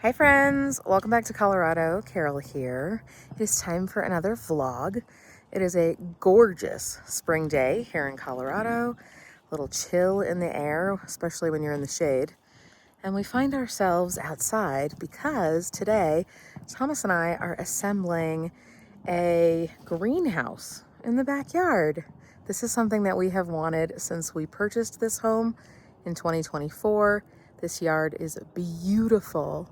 Hi friends, welcome back to Colorado. Carol here. It is time for another vlog. It is a gorgeous spring day here in Colorado. A little chill in the air, especially when you're in the shade. And we find ourselves outside because today Thomas and I are assembling a greenhouse in the backyard. This is something that we have wanted since we purchased this home in 2024. This yard is beautiful,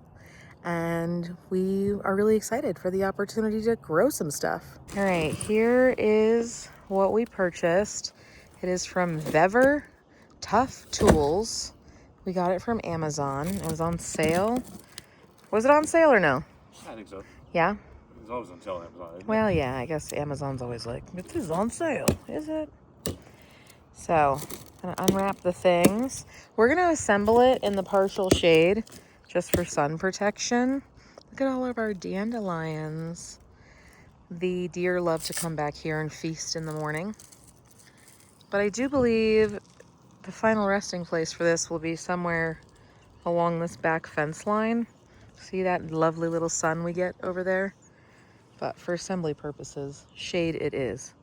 and we are really excited for the opportunity to grow some stuff. All right, here is what we purchased. It is from Vever Tough Tools. We got it from Amazon. It was on sale. Was it on sale or no? I think so. Yeah? It's always on sale on Amazon, isn't it? Well, yeah, I guess Amazon's always like, it is on sale, is it? So, I'm gonna unwrap the things. We're gonna assemble it in the partial shade just for sun protection. Look at all of our dandelions. The deer love to come back here and feast in the morning. But I do believe the final resting place for this will be somewhere along this back fence line. See that lovely little sun we get over there? But for assembly purposes, shade it is.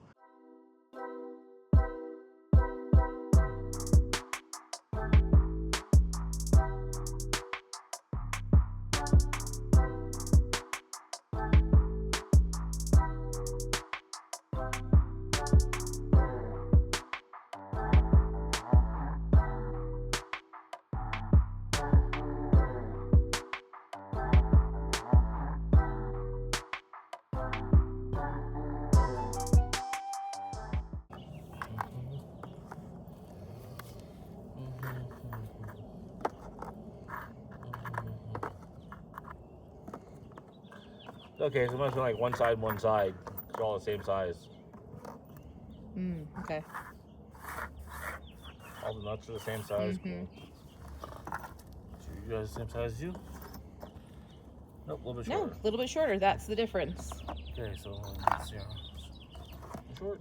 Okay, so it must be like one side, one side. They're all the same size. Okay. All the nuts are the same size. Cool. So you guys the same size as you? Nope, a little bit shorter. No, a little bit shorter. That's the difference. Okay, so let's see. Short.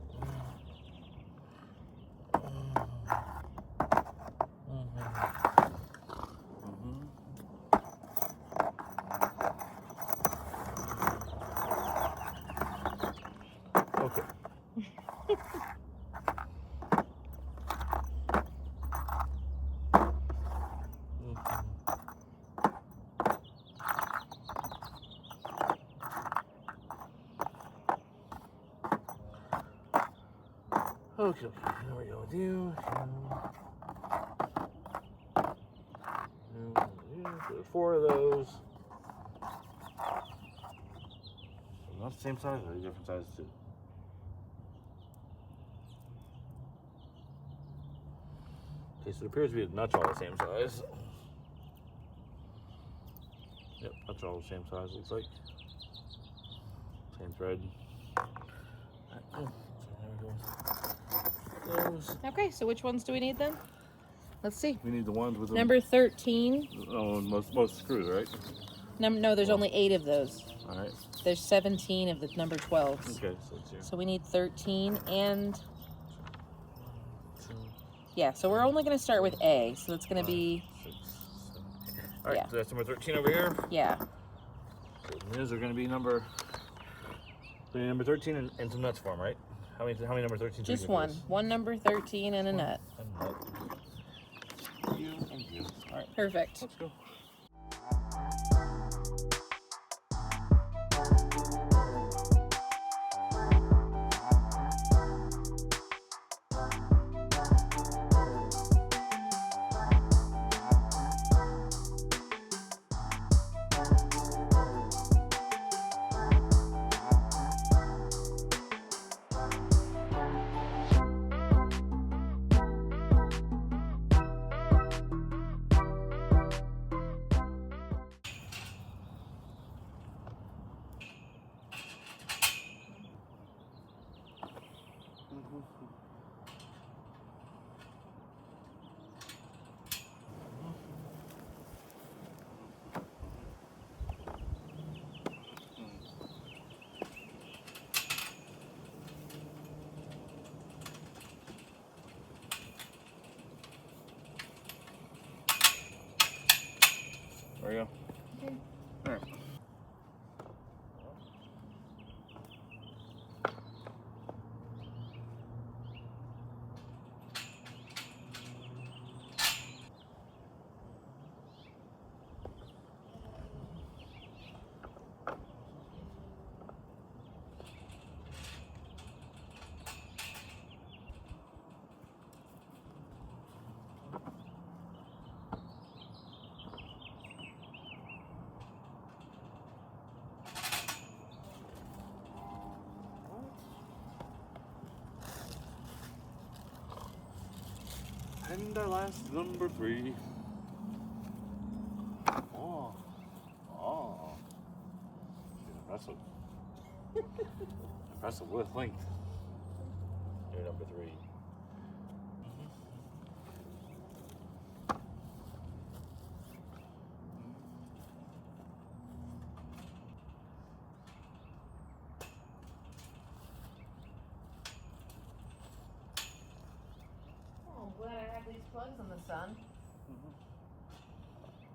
Okay. Okay, there we go with you. So there's 4 of those. Not the same size, or different sizes too. Okay, so it appears to be the nuts are all the same size. Yep, nuts are all the same size, looks like. Same thread. Alright, cool. So there we go. Those. Okay, so which ones do we need then? Let's see. We need the ones with the Number 13. Oh, most screws, right? No, there's only 8 of those. Alright. There's 17 of the number 12s. Okay, so let's see. So we need 13 and... Yeah, so we're only going to start with A. So it's going to be... 6, 7, 8. Alright, Yeah. so that's number 13 over here. Yeah. So these are going to be number 13 and some nuts for them, right? How many number 13s? Just one. One number 13 and a nut. A nut. You and you. Alright, Perfect. let's go. There we go. Okay. And our last number 3. Oh. Oh. She's impressive. Impressive with length. Here, number 3. Oh, I'm glad I have these plugs in the sun.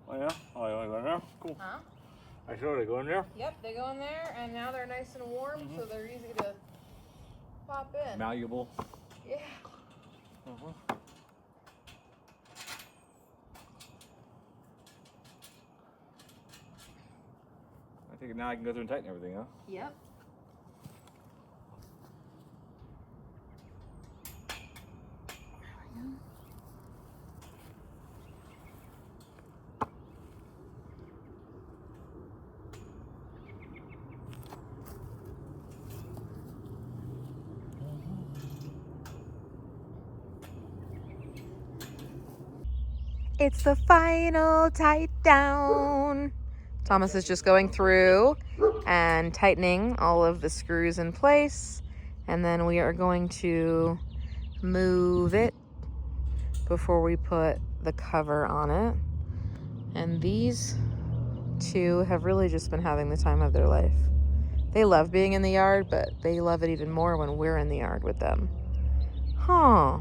Oh yeah? Oh, you want to go in there? Cool. Huh? I sure they go in there? Yep, they go in there, and now they're nice and warm, so they're easy to pop in. Malleable. Yeah. I think now I can go through and tighten everything, huh? Yep. It's the final tight down. Thomas is just going through and tightening all of the screws in place, and then we are going to move it before we put the cover on it. And these two have really just been having the time of their life. They love being in the yard, but they love it even more when we're in the yard with them. Huh.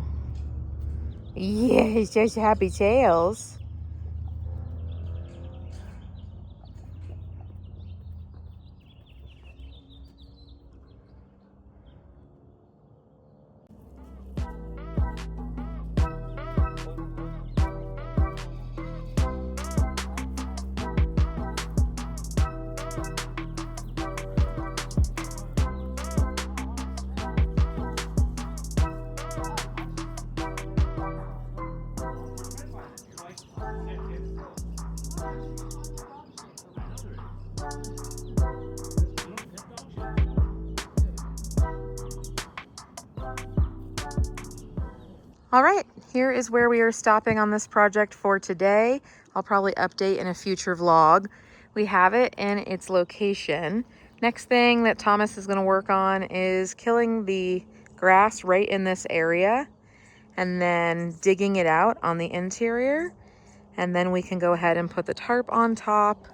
Yeah, he's just happy tails. All right, here is where we are stopping on this project for today. I'll probably update in a future vlog. We have it in its location. Next thing that Thomas is going to work on is killing the grass right in this area and then digging it out on the interior. And then we can go ahead and put the tarp on top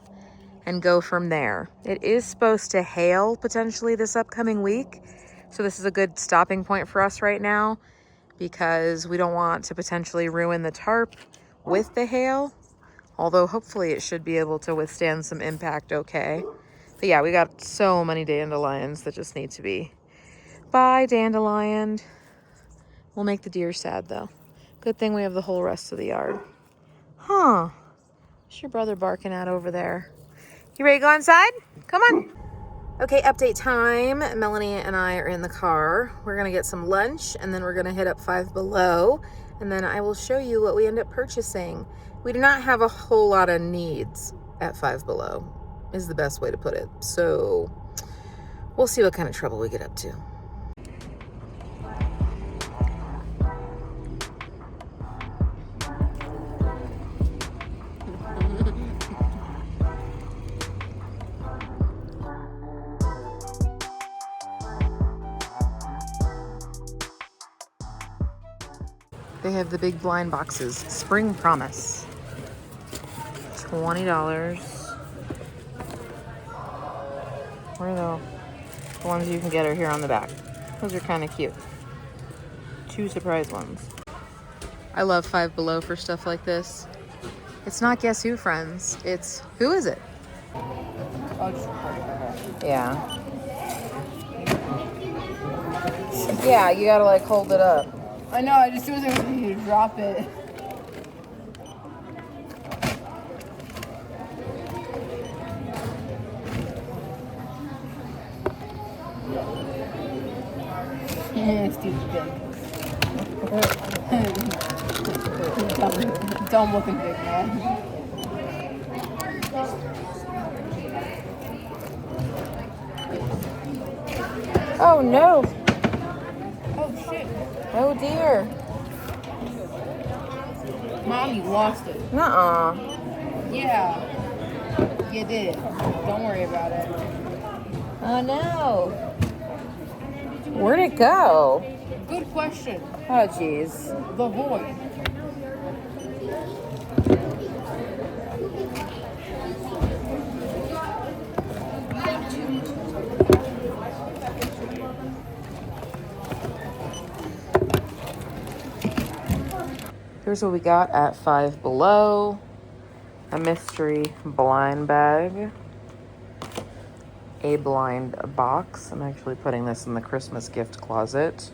and go from there. It is supposed to hail potentially this upcoming week, so this is a good stopping point for us right now, because we don't want to potentially ruin the tarp with the hail, although hopefully it should be able to withstand some impact okay. But yeah, we got so many dandelions that just need to be dandelioned. We'll make the deer sad though. Good thing we have the whole rest of the yard. Huh. What's your brother barking at over there? You ready to go inside? Come on. Okay, update time. Melanie and I are in the car. We're gonna get some lunch and then we're gonna hit up Five Below, and then I will show you what we end up purchasing. We do not have a whole lot of needs at Five Below, is the best way to put it. So we'll see what kind of trouble we get up to. They have the big blind boxes. Spring Promise. $20. Where are the ones you can get are here on the back. Those are kind of cute. 2 surprise ones. I love Five Below for stuff like this. It's not Guess Who, friends. It's Who Is It? Yeah. Yeah, you gotta like hold it up. I know, I just wasn't ready to drop it. It's too big. Dumb looking big, man. Oh no! Oh shit. Oh dear. Mom, you lost it. Nuh-uh. Yeah, you did. Don't worry about it. Oh no. Where'd it go? Good question. Oh jeez. The void. Here's what we got at Five Below. A mystery blind bag. A blind box. I'm actually putting this in the Christmas gift closet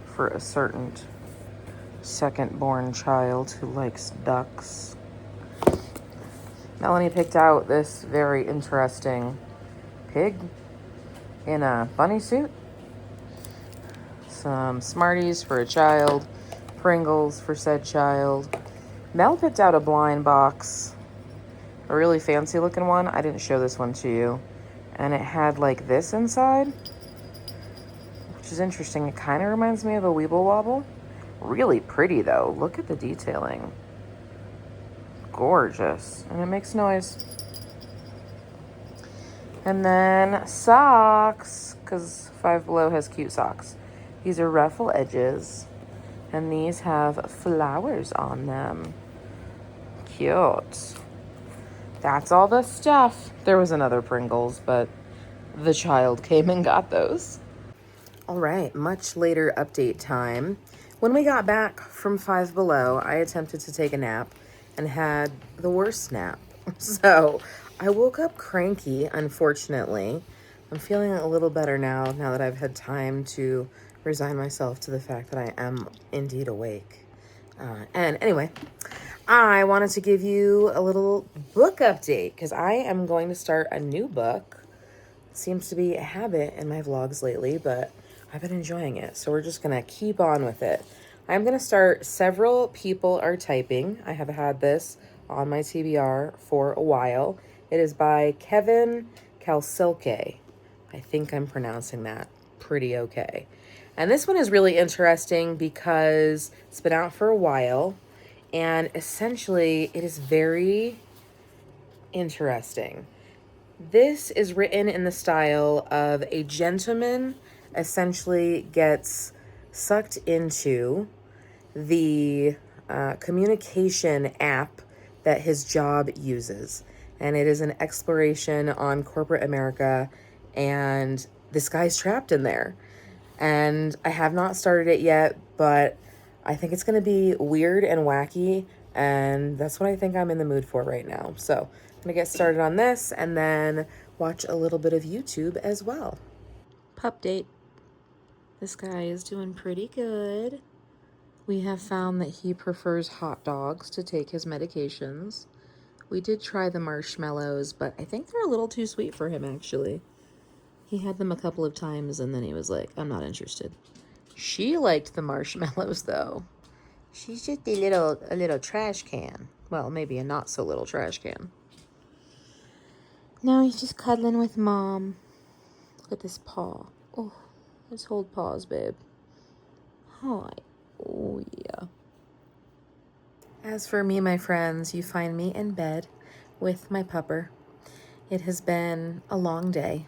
for a certain second-born child who likes ducks. Melanie picked out this very interesting pig in a bunny suit. Some Smarties for a child. Pringles for said child. Mel picked out a blind box. A really fancy looking one. I didn't show this one to you. And it had like this inside, which is interesting. It kind of reminds me of a Weeble Wobble. Really pretty though. Look at the detailing. Gorgeous. And it makes noise. And then socks, because Five Below has cute socks. These are ruffle edges. And these have flowers on them. Cute. That's all the stuff. There was another Pringles, but the child came and got those. All right, much later update time. When we got back from Five Below, I attempted to take a nap and had the worst nap. So I woke up cranky, unfortunately. I'm feeling a little better now that I've had time to resign myself to the fact that I am indeed awake. And anyway, I wanted to give you a little book update because I am going to start a new book. Seems to be a habit in my vlogs lately, but I've been enjoying it. So we're just going to keep on with it. I'm going to start Several People Are Typing. I have had this on my TBR for a while. It is by Kevin Kalsilke. I think I'm pronouncing that pretty okay. And this one is really interesting because it's been out for a while. And essentially, it is very interesting. This is written in the style of a gentleman essentially gets sucked into the communication app that his job uses. And it is an exploration on corporate America, and this guy's trapped in there. And I have not started it yet, but I think it's going to be weird and wacky, and that's what I think I'm in the mood for right now. So I'm going to get started on this and then watch a little bit of YouTube as well. Pup date. This guy is doing pretty good. We have found that he prefers hot dogs to take his medications. We did try the marshmallows, but I think they're a little too sweet for him, actually. He had them a couple of times, and then he was like, I'm not interested. She liked the marshmallows, though. She's just a little trash can. Well, maybe a not so little trash can. Now he's just cuddling with Mom. Look at this paw. Oh, let's hold paws, babe. Hi. Oh, yeah. As for me, my friends, you find me in bed with my pupper. It has been a long day.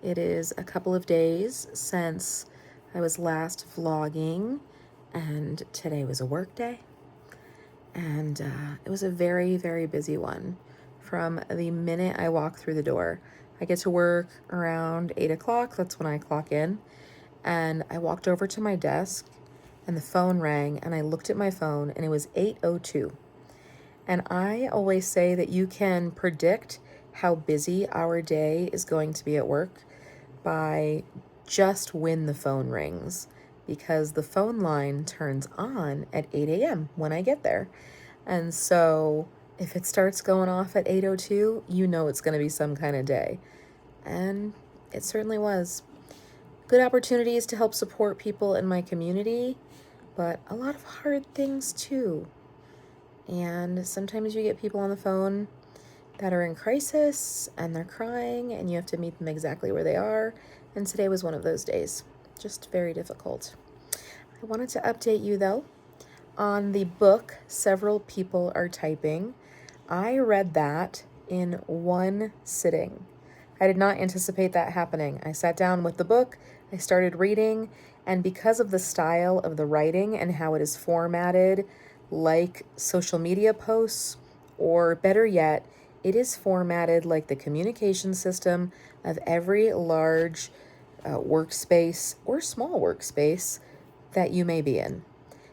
It is a couple of days since I was last vlogging, and today was a work day. And it was a very, very busy one. From the minute I walk through the door, I get to work around 8 o'clock. That's when I clock in. And I walked over to my desk, and the phone rang, and I looked at my phone, and it was 8:02. And I always say that you can predict how busy our day is going to be at work by just when the phone rings, because the phone line turns on at 8 a.m. when I get there. And so if it starts going off at 8:02, you know it's going to be some kind of day. And it certainly was. Good opportunities to help support people in my community, but a lot of hard things too. And sometimes you get people on the phone that are in crisis and they're crying and you have to meet them exactly where they are. And today was one of those days. Just very difficult. I wanted to update you though. On the book, Several People Are Typing, I read that in one sitting. I did not anticipate that happening. I sat down with the book, I started reading, and because of the style of the writing and how it is formatted, like social media posts, or better yet, it is formatted like the communication system of every large workspace or small workspace that you may be in.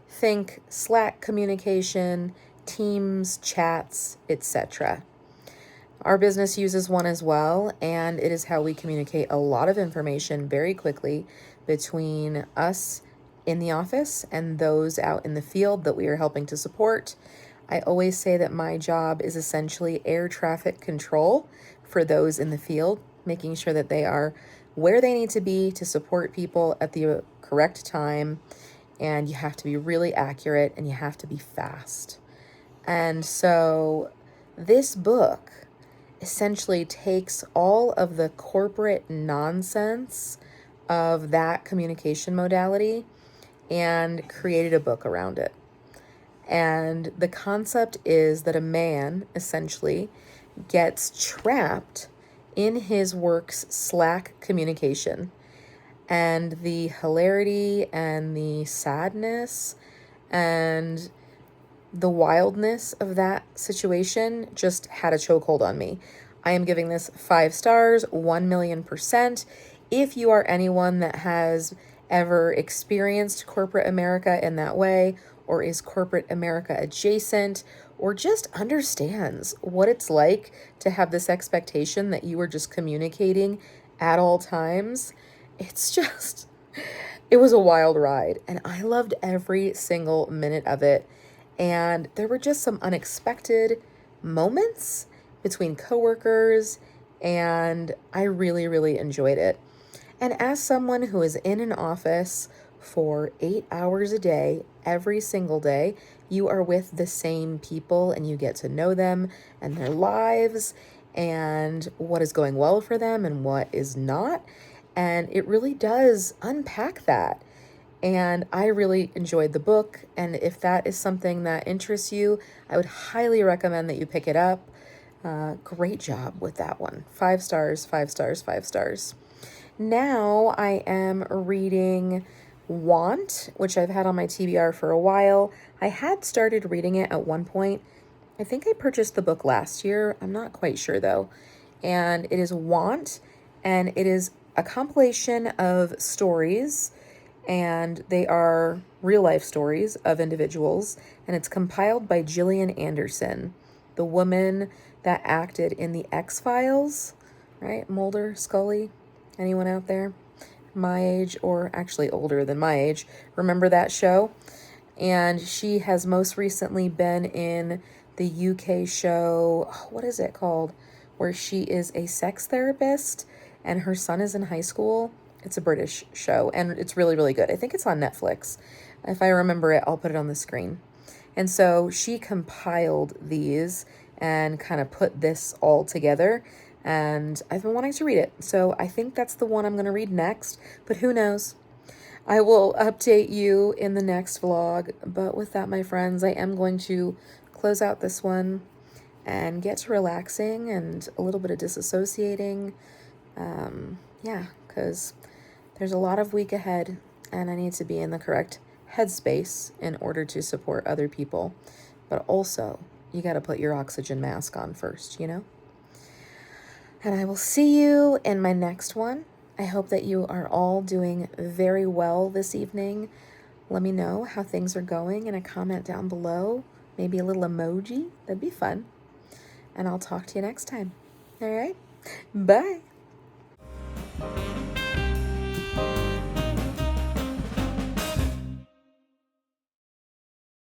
Think Slack communication, Teams, chats, etc. Our business uses one as well, and it is how we communicate a lot of information very quickly between us in the office and those out in the field that we are helping to support. I always say that my job is essentially air traffic control for those in the field, making sure that they are where they need to be to support people at the correct time. And you have to be really accurate and you have to be fast. And so this book essentially takes all of the corporate nonsense of that communication modality and created a book around it. And the concept is that a man essentially gets trapped in his work's Slack communication. And the hilarity and the sadness and the wildness of that situation just had a chokehold on me. I am giving this 5 stars, 1,000,000%. If you are anyone that has ever experienced corporate America in that way, or is corporate America adjacent, or just understands what it's like to have this expectation that you are just communicating at all times, it was a wild ride, and I loved every single minute of it. And there were just some unexpected moments between coworkers, and I really, really enjoyed it. And as someone who is in an office for 8 hours a day, every single day, you are with the same people and you get to know them and their lives and what is going well for them and what is not. And it really does unpack that. And I really enjoyed the book. And if that is something that interests you, I would highly recommend that you pick it up. Great job with that one. 5 stars, 5 stars, 5 stars. Now I am reading Want, which I've had on my TBR for a while. I had started reading it at one point. I think I purchased the book last year. I'm not quite sure though. And it is Want, and it is a compilation of stories, and they are real life stories of individuals, and it's compiled by Gillian Anderson, the woman that acted in the X-Files, right? Mulder, Scully, anyone out there my age, or actually older than my age, remember that show? And she has most recently been in the UK show, what is it called, where she is a sex therapist and her son is in high school. It's a British show, and it's really, really good. I think it's on Netflix. If I remember it, I'll put it on the screen. And so she compiled these and kind of put this all together, and I've been wanting to read it. So I think that's the one I'm going to read next, but who knows? I will update you in the next vlog. But with that, my friends, I am going to close out this one and get to relaxing and a little bit of disassociating. Yeah, because there's a lot of week ahead, and I need to be in the correct headspace in order to support other people. But also, you got to put your oxygen mask on first, you know? And I will see you in my next one. I hope that you are all doing very well this evening. Let me know how things are going in a comment down below. Maybe a little emoji. That'd be fun. And I'll talk to you next time. All right? Bye.